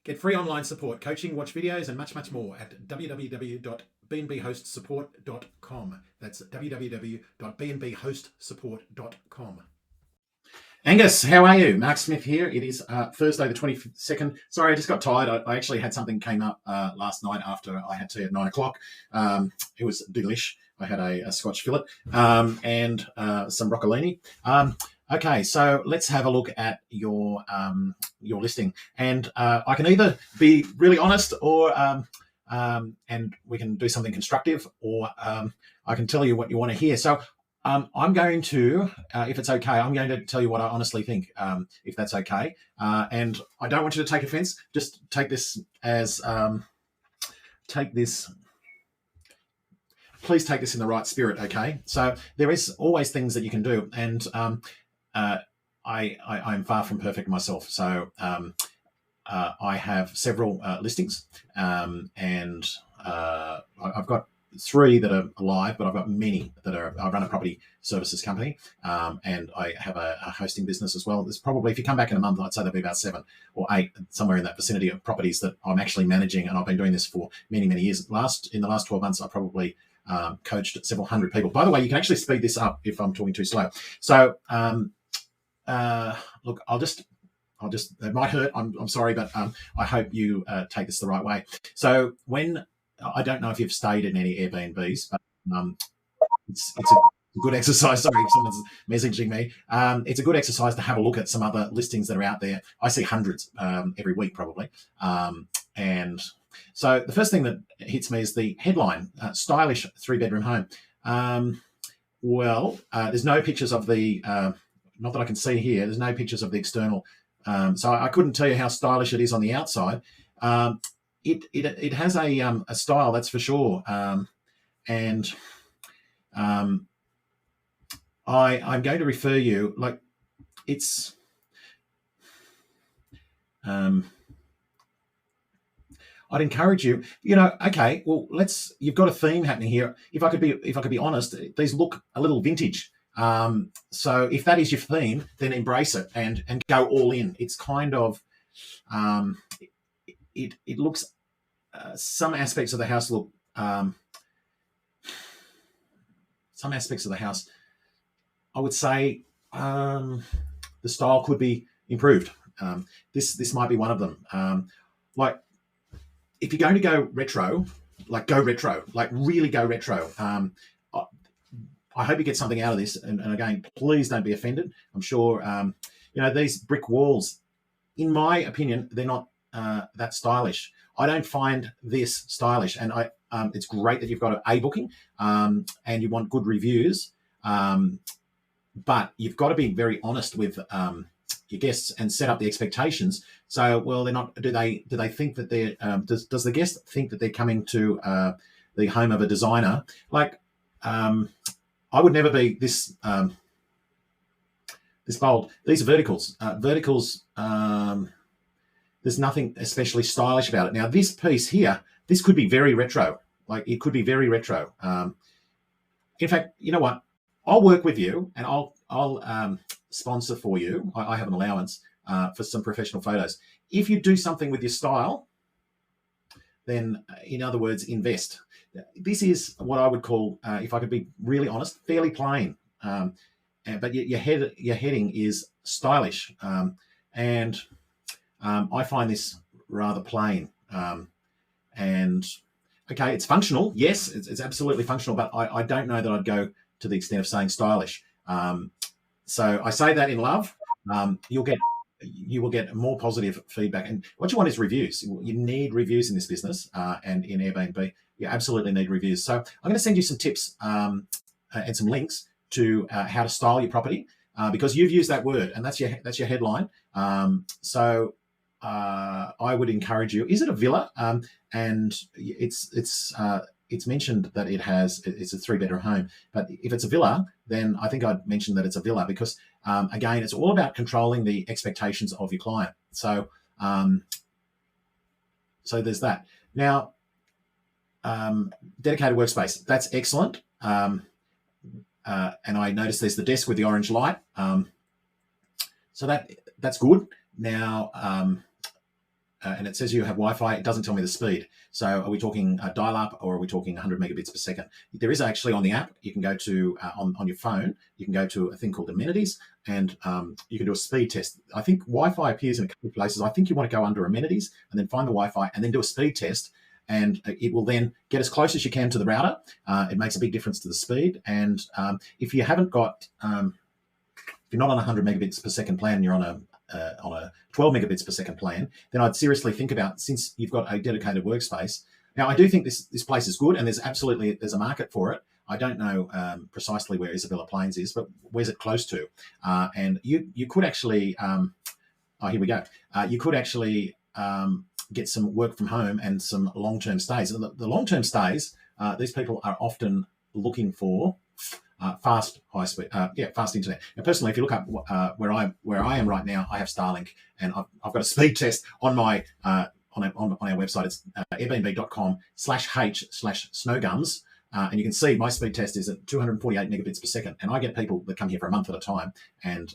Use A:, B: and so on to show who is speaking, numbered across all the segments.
A: Get free online support, coaching, watch videos, and much, much more at www.bnbhostsupport.com. That's www.bnbhostsupport.com. Angus, how are you? Mark Smith here. It is Thursday the 22nd. Sorry, I just got tired. I actually had something came up last night after I had tea at 9 o'clock. It was delish. I had a Scotch fillet and some broccolini. Okay, so let's have a look at your listing. And I can either be really honest or and we can do something constructive, or I can tell you what you want to hear. So I'm going to, if it's okay, I'm going to tell you what I honestly think, if that's okay. And I don't want you to take offense. Just take this as, please take this in the right spirit, okay? So there is always things that you can do. And I'm far from perfect myself. So I have several listings, and I've got 3 that are live, but I've got many that are. I run a property services company, and I have a hosting business as well. There's probably, if you come back in a month, I'd say there'll be about 7 or 8, somewhere in that vicinity, of properties that I'm actually managing, and I've been doing this for many, many years. In the last 12 months, I probably coached several hundred people. By the way, you can actually speed this up if I'm talking too slow. So look, I'll just. It might hurt. I'm sorry, but I hope you take this the right way. So when, I don't know if you've stayed in any Airbnbs, but it's a good exercise. Sorry, someone's messaging me. It's a good exercise to have a look at some other listings that are out there. I see hundreds every week, probably. And so the first thing that hits me is the headline: stylish 3-bedroom home. Well, there's no pictures of the, not that I can see here. There's no pictures of the external. So I couldn't tell you how stylish it is on the outside. It has a style, that's for sure. And I'm going to refer you, like, it's I'd encourage you, okay, well, you've got a theme happening here. If I could be honest, these look a little vintage. So if that is your theme, then embrace it and go all in. It's kind of, it looks, some aspects of the house look, some aspects of the house, I would say, the style could be improved. This might be one of them. Like, if you're going to go retro, like really go retro. I hope you get something out of this. And again, please don't be offended. I'm sure, these brick walls, in my opinion, they're not that stylish. I don't find this stylish. And it's great that you've got a booking and you want good reviews. But you've got to be very honest with your guests and set up the expectations. So, well, they're not, do they think that they're, does the guest think that they're coming to the home of a designer? Like, I would never be this this bold. These are verticals. Verticals, there's nothing especially stylish about it. Now, this piece here, this could be very retro. Like, it could be very retro. In fact, you know what? I'll work with you, and I'll sponsor for you. I have an allowance for some professional photos. If you do something with your style, then, in other words, invest. This is what I would call, if I could be really honest, fairly plain. But your heading is stylish, and I find this rather plain. And okay, it's functional. Yes, it's absolutely functional, but I don't know that I'd go to the extent of saying stylish. So I say that in love. You will get more positive feedback. And what you want is reviews. You need reviews in this business, and in Airbnb, you absolutely need reviews. So I'm going to send you some tips and some links to how to style your property, because you've used that word, and that's your headline. So I would encourage you. Is it a villa? And it's mentioned that it's a 3-bedroom home. But if it's a villa, then I think I'd mention that it's a villa, because again, it's all about controlling the expectations of your client. So there's that. Now, dedicated workspace, that's excellent. And I noticed there's the desk with the orange light. So that's good. Now, and it says you have Wi-Fi. It doesn't tell me the speed. So are we talking dial-up, or are we talking 100 megabits per second? There is actually on the app, you can go to, on your phone, you can go to a thing called amenities, and you can do a speed test. I think Wi-Fi appears in a couple of places. I think you want to go under amenities and then find the Wi-Fi and then do a speed test, and it will then get as close as you can to the router. It makes a big difference to the speed. And if you haven't got, if you're not on a 100 megabits per second plan, and you're on a 12 megabits per second plan, then I'd seriously think about, since you've got a dedicated workspace. Now, I do think this place is good, and there's a market for it. I don't know precisely where Isabella Plains is, but where's it close to? And you could actually, here we go. You could actually get some work from home and some long-term stays. And the long-term stays, these people are often looking for fast internet. Now, personally, if you look up where I am right now, I have Starlink, and I've got a speed test on my on our website. It's airbnb.com/h/snowgums. And you can see my speed test is at 248 megabits per second. And I get people that come here for a month at a time, and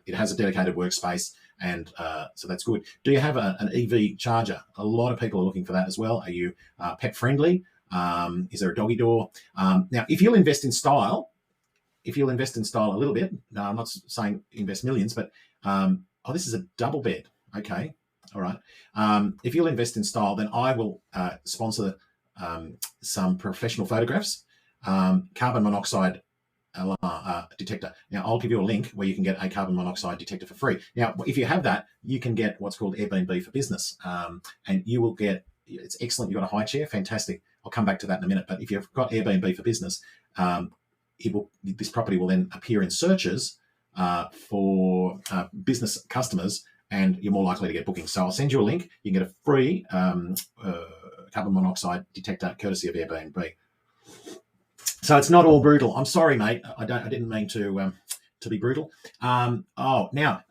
A: it has a dedicated workspace. And so that's good. Do you have an EV charger? A lot of people are looking for that as well. Are you pet friendly? Is there a doggy door? Now, if you'll invest in style, a little bit, no, I'm not saying invest millions, but, this is a double bed. Okay. All right. If you'll invest in style, then I will sponsor some professional photographs, carbon monoxide detector. Now, I'll give you a link where you can get a carbon monoxide detector for free. Now, if you have that, you can get what's called Airbnb for Business, and you will get, it's excellent. You've got a high chair, fantastic. I'll come back to that in a minute. But if you've got Airbnb for Business, this property will then appear in searches for business customers, and you're more likely to get bookings. So I'll send you a link. You can get a free carbon monoxide detector courtesy of Airbnb. So it's not all brutal. I'm sorry, mate. I didn't mean to be brutal. Now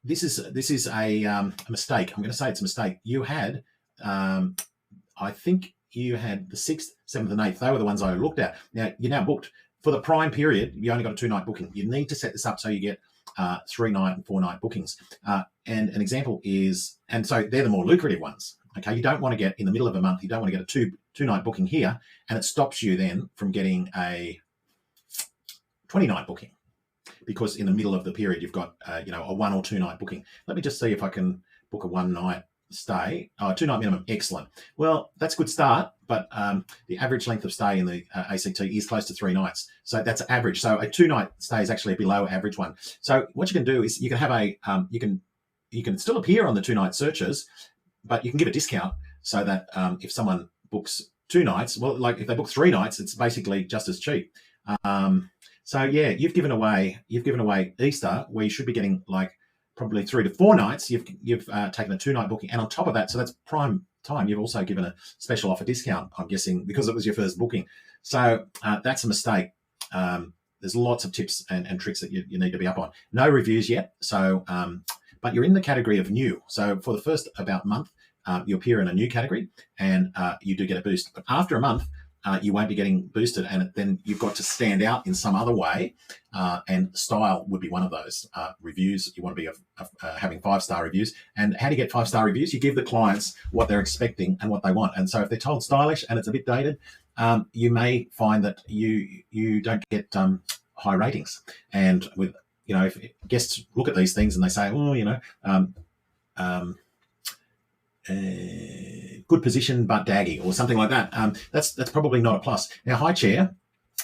A: this is a mistake. I'm going to say it's a mistake. You had, I think you had the 6th, 7th, and 8th. They were the ones I looked at. Now you're now booked for the prime period. You only got a 2-night booking. You need to set this up so you get 3-night and 4-night bookings. And an example is, and so they're the more lucrative ones. Okay, you don't want to get in the middle of a month. You don't want to get a two-night booking here, and it stops you then from getting a 20-night booking, because in the middle of the period you've got a 1 or 2-night booking. Let me just see if I can book a 1-night stay. 2-night minimum, excellent. Well, that's a good start, but the average length of stay in the ACT is close to 3 nights, so that's average. So a 2-night stay is actually a below average one. So what you can do is you can have you can still appear on the 2-night searches, but you can give a discount so that if someone books 2 nights, well, like if they book 3 nights, it's basically just as cheap. So yeah, you've given away Easter, where you should be getting like probably 3 to 4 nights. You've taken a 2-night booking, and on top of that, so that's prime time, you've also given a special offer discount, I'm guessing, because it was your first booking. So that's a mistake. There's lots of tips and tricks that you need to be up on. No reviews yet, so but you're in the category of new. So for the first about month, you appear in a new category, and you do get a boost. But after a month, you won't be getting boosted, and then you've got to stand out in some other way, and style would be one of those. Reviews, you want to be having 5-star reviews. And how do you get 5-star reviews? You give the clients what they're expecting and what they want. And so if they're told stylish and it's a bit dated, you may find that you don't get high ratings. And with if guests look at these things and they say, good position but daggy, or something like that, that's probably not a plus. Now, high chair,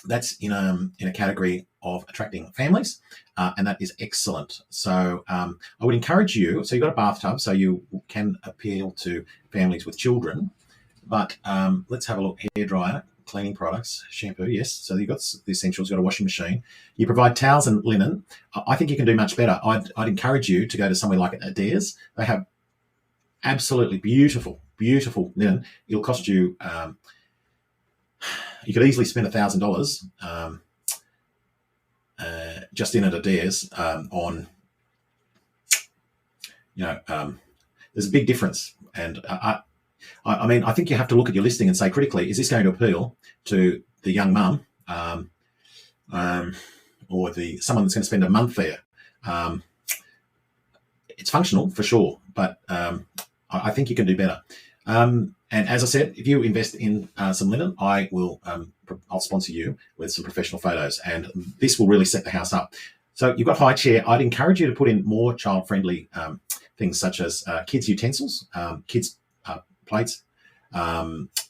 A: that's in a category of attracting families, and that is excellent. So I would encourage you. So you've got a bathtub, so you can appeal to families with children. But let's have a look. Hairdryer, cleaning products, shampoo, yes. So you've got the essentials. You've got a washing machine. You provide towels and linen. I think you can do much better. I'd encourage you to go to somewhere like Adairs. They have absolutely beautiful linen. It'll cost you, you could easily spend $1,000 just in at Adairs on, there's a big difference. And I mean, I think you have to look at your listing and say critically, is this going to appeal to the young mum or someone that's going to spend a month there? It's functional for sure, but I think you can do better. And as I said, if you invest in some linen, I'll sponsor you with some professional photos, and this will really set the house up. So you've got high chair. I'd encourage you to put in more child-friendly things such as kids' utensils, kids' plates,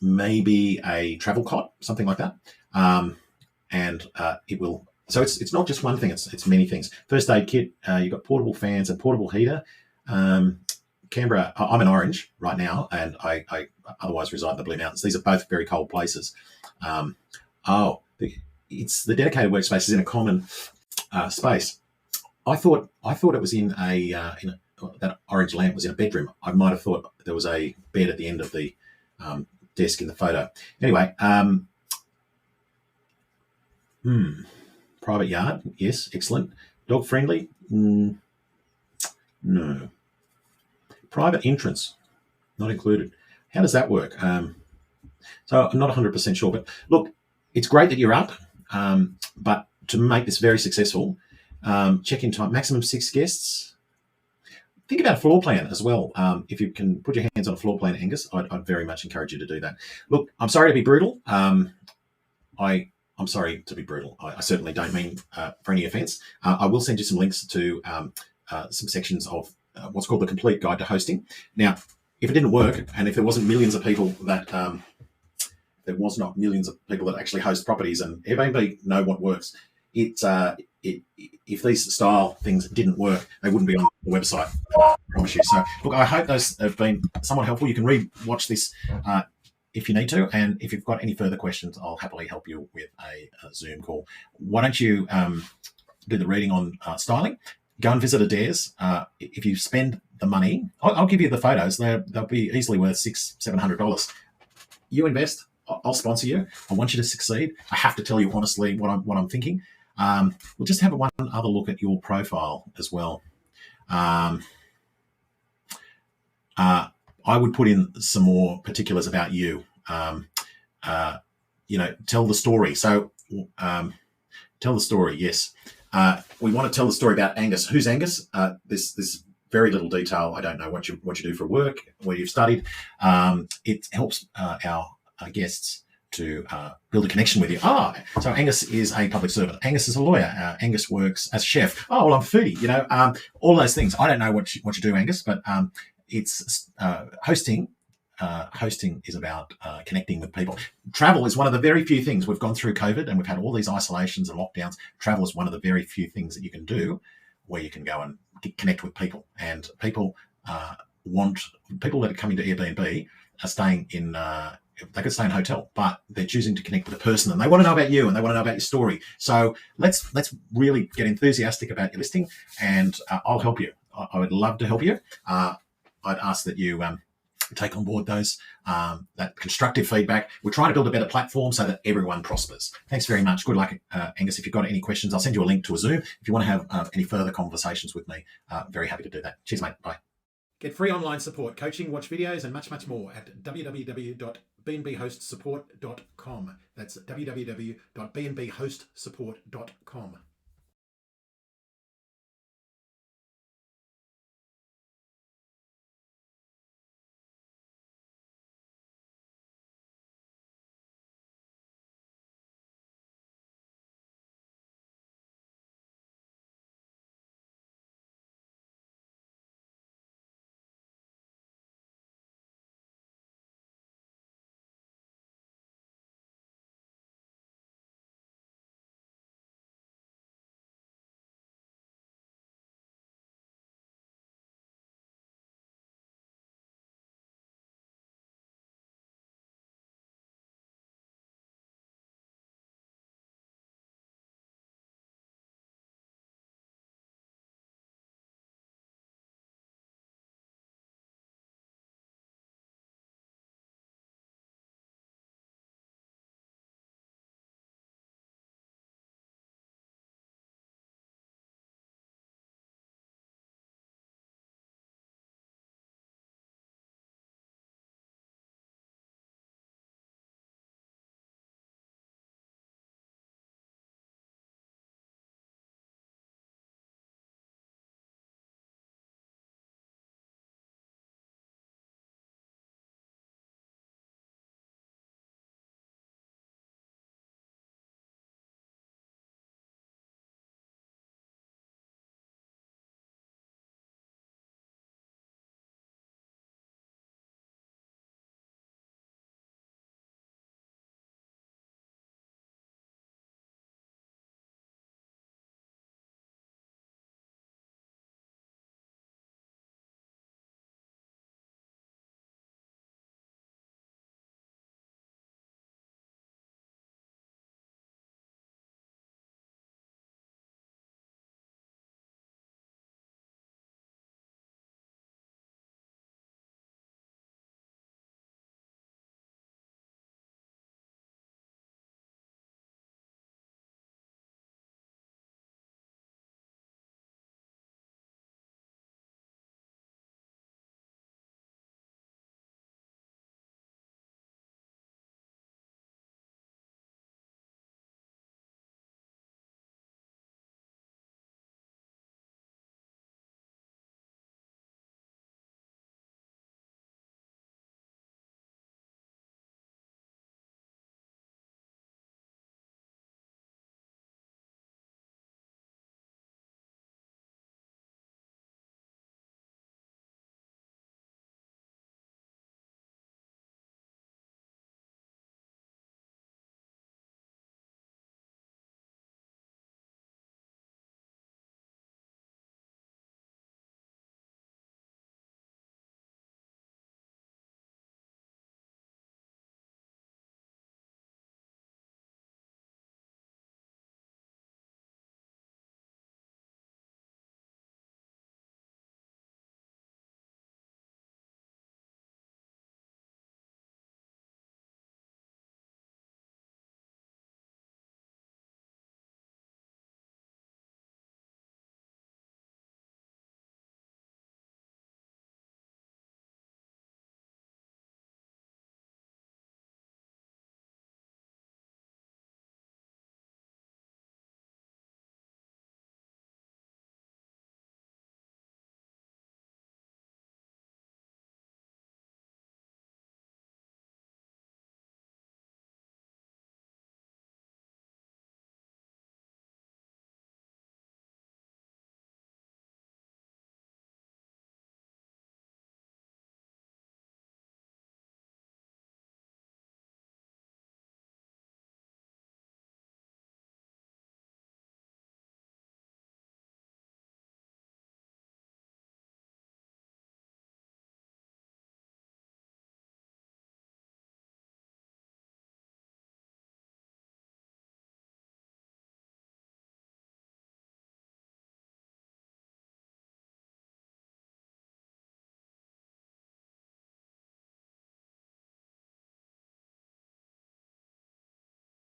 A: maybe a travel cot, something like that. And it will. So it's not just one thing; it's many things. First aid kit. You've got portable fans and portable heater. Canberra. I'm in Orange right now, and I otherwise reside in the Blue Mountains. These are both very cold places. It's the dedicated workspace is in a common space. I thought it was in that orange lamp was in a bedroom. I might have thought there was a bed at the end of the desk in the photo. Anyway, private yard, yes, excellent. Dog friendly, no. Private entrance, not included. How does that work? So I'm not 100% sure, but look, it's great that you're up, but to make this very successful, check-in time, maximum 6 guests. Think about a floor plan as well. If you can put your hands on a floor plan, Angus, I'd very much encourage you to do that. Look, I'm sorry to be brutal. I'm sorry to be brutal. I certainly don't mean for any offence. I will send you some links to some sections of what's called the Complete Guide to Hosting. Now, if it didn't work, and if there wasn't millions of people that there was not millions of people that actually host properties, and Airbnb know what works. If these style things didn't work, they wouldn't be on the website. I promise you. So, look, I hope those have been somewhat helpful. You can re-watch this if you need to, and if you've got any further questions, I'll happily help you with a Zoom call. Why don't you do the reading on styling? Go and visit Adair's. If you spend the money, I'll give you the photos. They'll be easily worth $600-700. You invest. I'll sponsor you. I want you to succeed. I have to tell you honestly what I'm thinking. We'll just have one other look at your profile as well. I would put in some more particulars about you. Tell the story. So tell the story. Yes. We want to tell the story about Angus. Who's Angus? There's very little detail. I don't know what you do for work, where you've studied. It helps our guests to build a connection with you. So Angus is a public servant. Angus is a lawyer. Angus works as a chef. Well, I'm a foodie. All those things. I don't know what you do, Angus, but it's hosting. Hosting is about connecting with people. Travel is one of the very few things. We've gone through COVID and we've had all these isolations and lockdowns. Travel is one of the very few things that you can do where you can go and connect with people. And people people that are coming to Airbnb are staying in. They could stay in a hotel, but they're choosing to connect with a person, and they want to know about you and they want to know about your story. So let's really get enthusiastic about your listing, and I'll help you. I would love to help you. I'd ask that you take on board that constructive feedback. We're trying to build a better platform so that everyone prospers. Thanks very much. Good luck, Angus. If you've got any questions, I'll send you a link to a Zoom. If you want to have any further conversations with me, very happy to do that. Cheers, mate. Bye. Get free online support, coaching, watch videos, and much, much more at www.bnbhostsupport.com. That's www.bnbhostsupport.com.